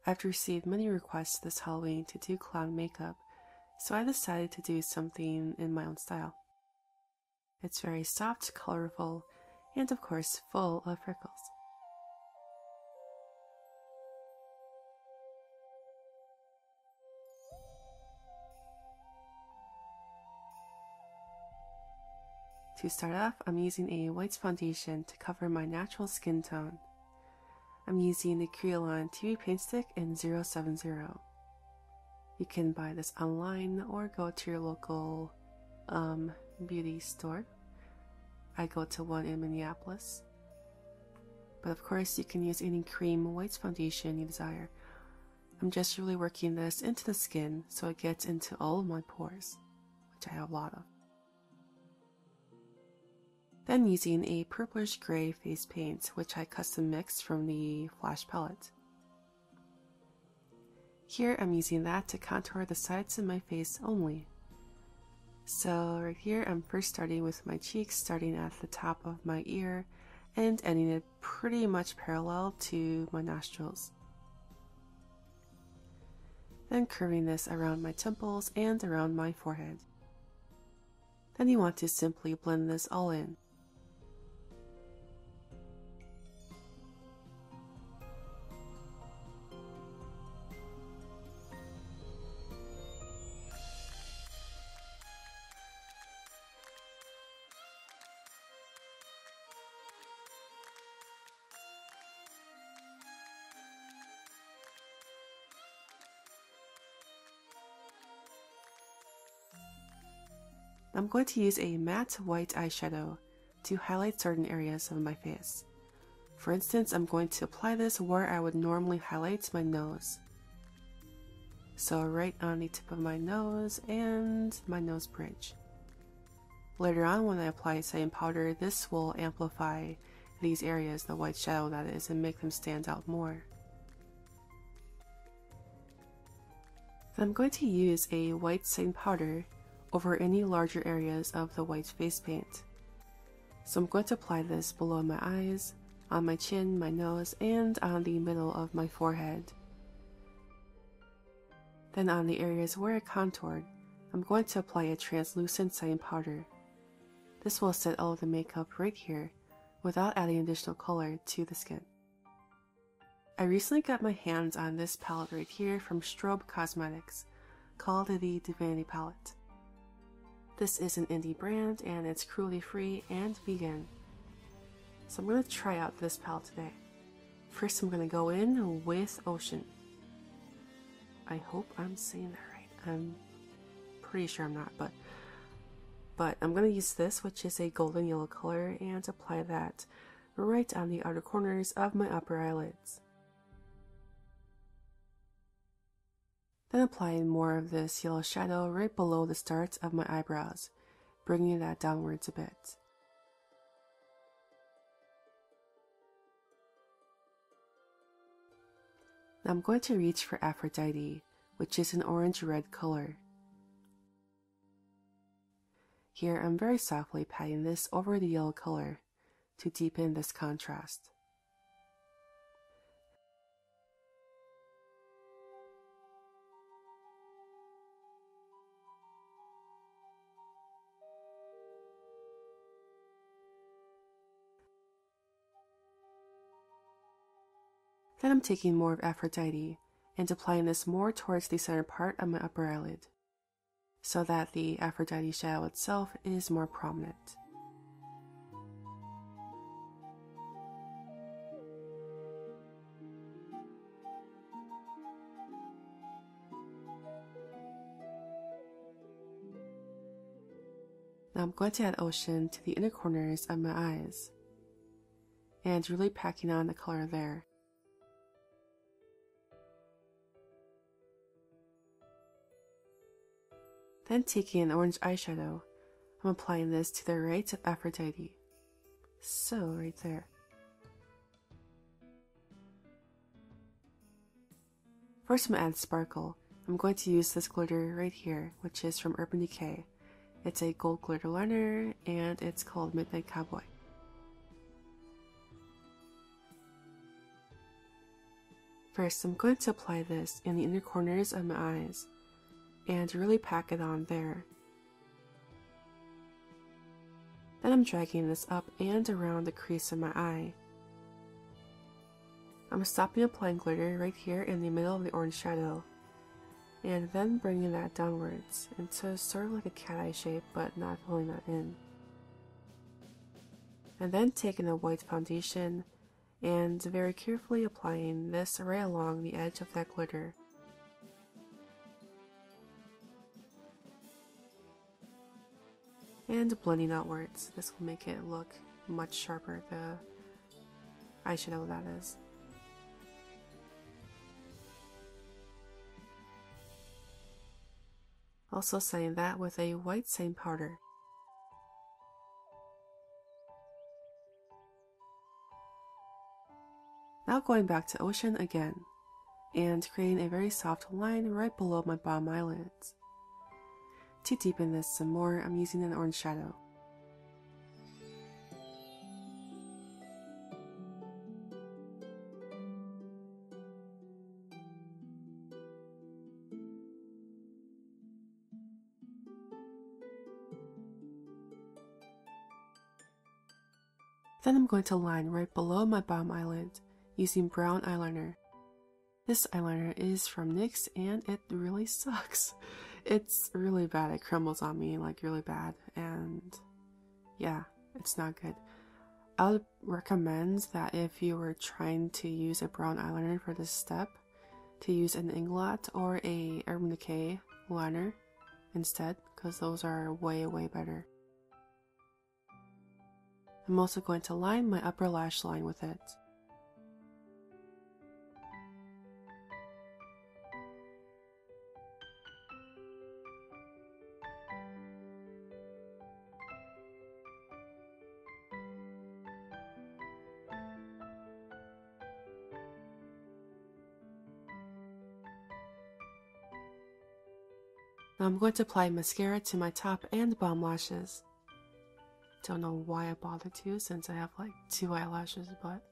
I've received many requests this Halloween to do clown makeup, so I decided to do something in my own style. It's very soft, colorful, and of course full of freckles. To start off, I'm using a white foundation to cover my natural skin tone. I'm using the Creolon TV Paint Stick in 070. You can buy this online or go to your local beauty store. I go to one in Minneapolis. But of course, you can use any cream white foundation you desire. I'm just really working this into the skin so it gets into all of my pores, which I have a lot of. Then using a purplish gray face paint, which I custom mixed from the Flash palette. Here I'm using that to contour the sides of my face only. So right here I'm first starting with my cheeks, starting at the top of my ear and ending it pretty much parallel to my nostrils. Then curving this around my temples and around my forehead. Then you want to simply blend this all in. I'm going to use a matte white eyeshadow to highlight certain areas of my face. For instance, I'm going to apply this where I would normally highlight my nose. So right on the tip of my nose and my nose bridge. Later on, when I apply setting powder, this will amplify these areas, the white shadow that is, and make them stand out more. Then I'm going to use a white setting powder over any larger areas of the white face paint. So I'm going to apply this below my eyes, on my chin, my nose, and on the middle of my forehead. Then on the areas where I contoured, I'm going to apply a translucent setting powder. This will set all of the makeup right here without adding additional color to the skin. I recently got my hands on this palette right here from Strobe Cosmetics, called the Divinity Palette. This is an indie brand and it's cruelty-free and vegan. So I'm going to try out this palette today. First I'm going to go in with Ocean. I hope I'm saying that right. I'm pretty sure I'm not, but I'm going to use this, which is a golden yellow color, and apply that right on the outer corners of my upper eyelids. Then applying more of this yellow shadow right below the start of my eyebrows, bringing that downwards a bit. Now I'm going to reach for Aphrodite, which is an orange-red color. Here I'm very softly patting this over the yellow color to deepen this contrast. Then I'm taking more of Aphrodite and applying this more towards the center part of my upper eyelid, so that the Aphrodite shadow itself is more prominent. Now I'm going to add Ocean to the inner corners of my eyes, and really packing on the color there. Then taking an orange eyeshadow, I'm applying this to the right of Aphrodite. So, right there. First I'm going to add sparkle. I'm going to use this glitter right here, which is from Urban Decay. It's a gold glitter liner, and it's called Midnight Cowboy. First, I'm going to apply this in the inner corners of my eyes and really pack it on there. Then I'm dragging this up and around the crease of my eye. I'm stopping applying glitter right here in the middle of the orange shadow, and then bringing that downwards into sort of like a cat eye shape, but not filling that in. And then taking a white foundation and very carefully applying this right along the edge of that glitter. And blending outwards. This will make it look much sharper, the eyeshadow that is. Also setting that with a white setting powder. Now going back to Ocean again, and creating a very soft line right below my bottom eyelids. To deepen this some more, I'm using an orange shadow. Then I'm going to line right below my bottom eyelid using brown eyeliner. This eyeliner is from NYX and it really sucks. It's really bad. It crumbles on me like really bad, and yeah, it's not good. I would recommend that if you were trying to use a brown eyeliner for this step, to use an Inglot or a Urban Decay liner instead, because those are way better. I'm also going to line my upper lash line with it. Now I'm going to apply mascara to my top and bottom lashes. Don't know why I bothered to, since I have like 2 eyelashes, but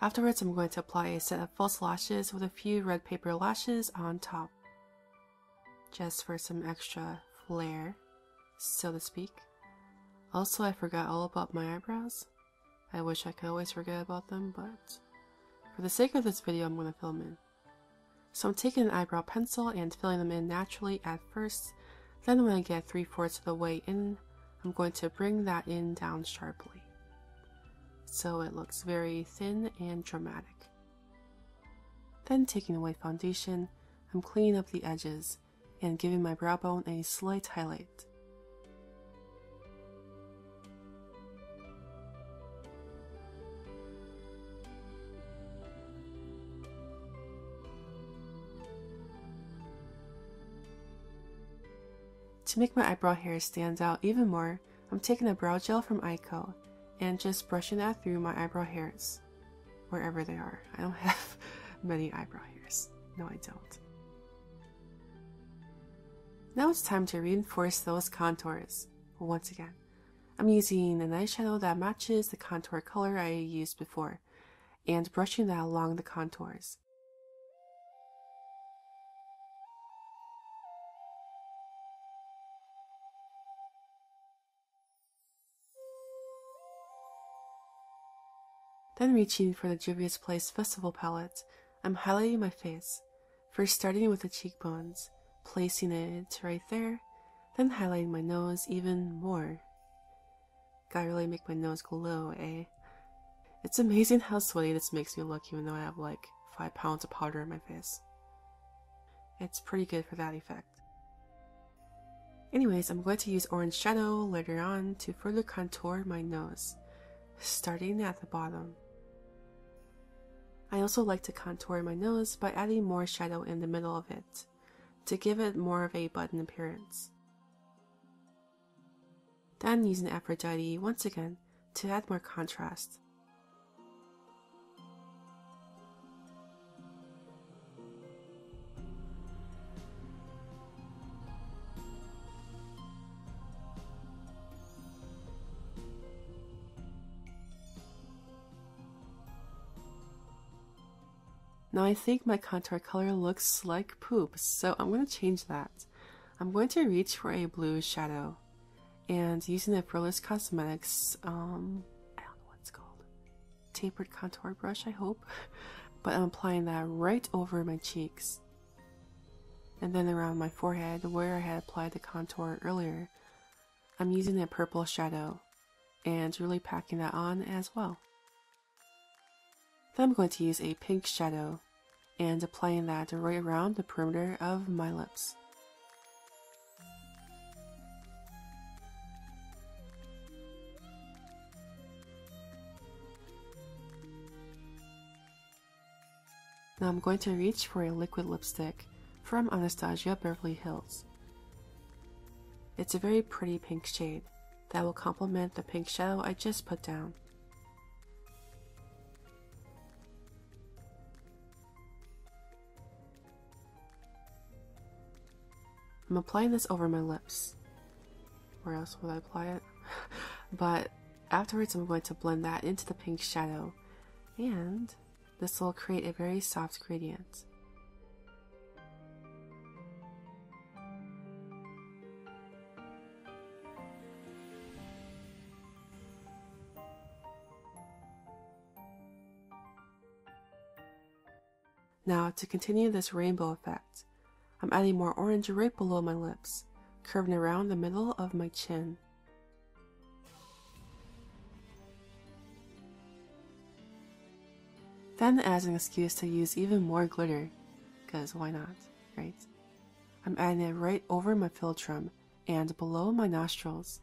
afterwards I'm going to apply a set of false lashes with a few red paper lashes on top, just for some extra flair, so to speak. Also, I forgot all about my eyebrows. I wish I could always forget about them, but for the sake of this video I'm going to film in. So I'm taking an eyebrow pencil and filling them in naturally at first, then when I get 3/4 of the way in, I'm going to bring that in down sharply, so it looks very thin and dramatic. Then taking a white foundation, I'm cleaning up the edges and giving my brow bone a slight highlight. To make my eyebrow hair stand out even more, I'm taking a brow gel from Eyeko and just brushing that through my eyebrow hairs, wherever they are. I don't have many eyebrow hairs. No, I don't. Now it's time to reinforce those contours. Once again, I'm using an eyeshadow that matches the contour color I used before, and brushing that along the contours. Then reaching for the Juvia's Place Festival palette, I'm highlighting my face, first starting with the cheekbones, placing it right there, then highlighting my nose even more. Gotta really make my nose glow, eh? It's amazing how sweaty this makes me look even though I have like 5 pounds of powder in my face. It's pretty good for that effect. Anyways, I'm going to use orange shadow later on to further contour my nose, starting at the bottom. I also like to contour my nose by adding more shadow in the middle of it, to give it more of a button appearance. Then using Aphrodite once again to add more contrast. Now I think my contour color looks like poop, so I'm going to change that. I'm going to reach for a blue shadow, and using the Freckles Cosmetics, I don't know what it's called, tapered contour brush, I hope, but I'm applying that right over my cheeks. And then around my forehead, where I had applied the contour earlier, I'm using a purple shadow and really packing that on as well. Then I'm going to use a pink shadow and applying that right around the perimeter of my lips. Now I'm going to reach for a liquid lipstick from Anastasia Beverly Hills. It's a very pretty pink shade that will complement the pink shadow I just put down. I'm applying this over my lips. Where else would I apply it? But afterwards I'm going to blend that into the pink shadow, and this will create a very soft gradient. Now, to continue this rainbow effect, I'm adding more orange right below my lips, curving around the middle of my chin. Then, as an excuse to use even more glitter, because why not, right? I'm adding it right over my philtrum and below my nostrils.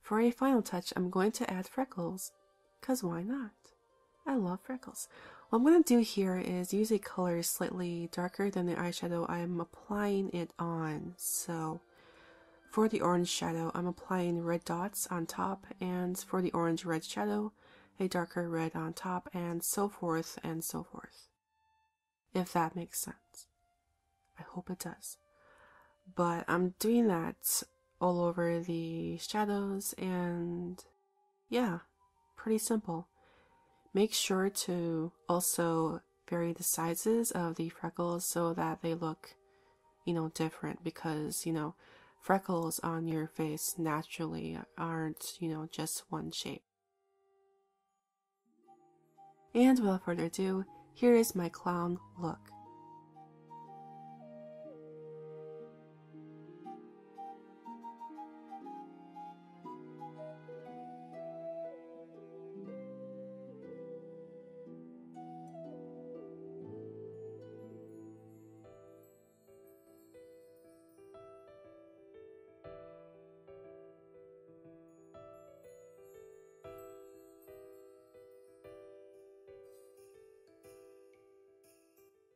For a final touch, I'm going to add freckles, because why not? I love freckles. What I'm going to do here is use a color slightly darker than the eyeshadow I'm applying it on. So for the orange shadow, I'm applying red dots on top, and for the orange red shadow, a darker red on top, and so forth and so forth. If that makes sense. I hope it does. But I'm doing that all over the shadows, and yeah, pretty simple. Make sure to also vary the sizes of the freckles so that they look, different, because, freckles on your face naturally aren't, just one shape. And without further ado, here is my clown look.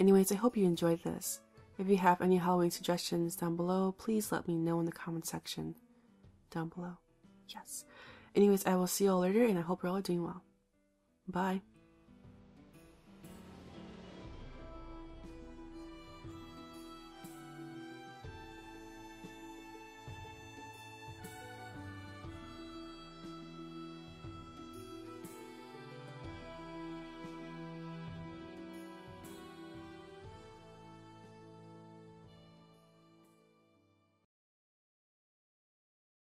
Anyways, I hope you enjoyed this. If you have any Halloween suggestions down below, please let me know in the comment section down below. Yes. Anyways, I will see you all later, and I hope you're all doing well. Bye.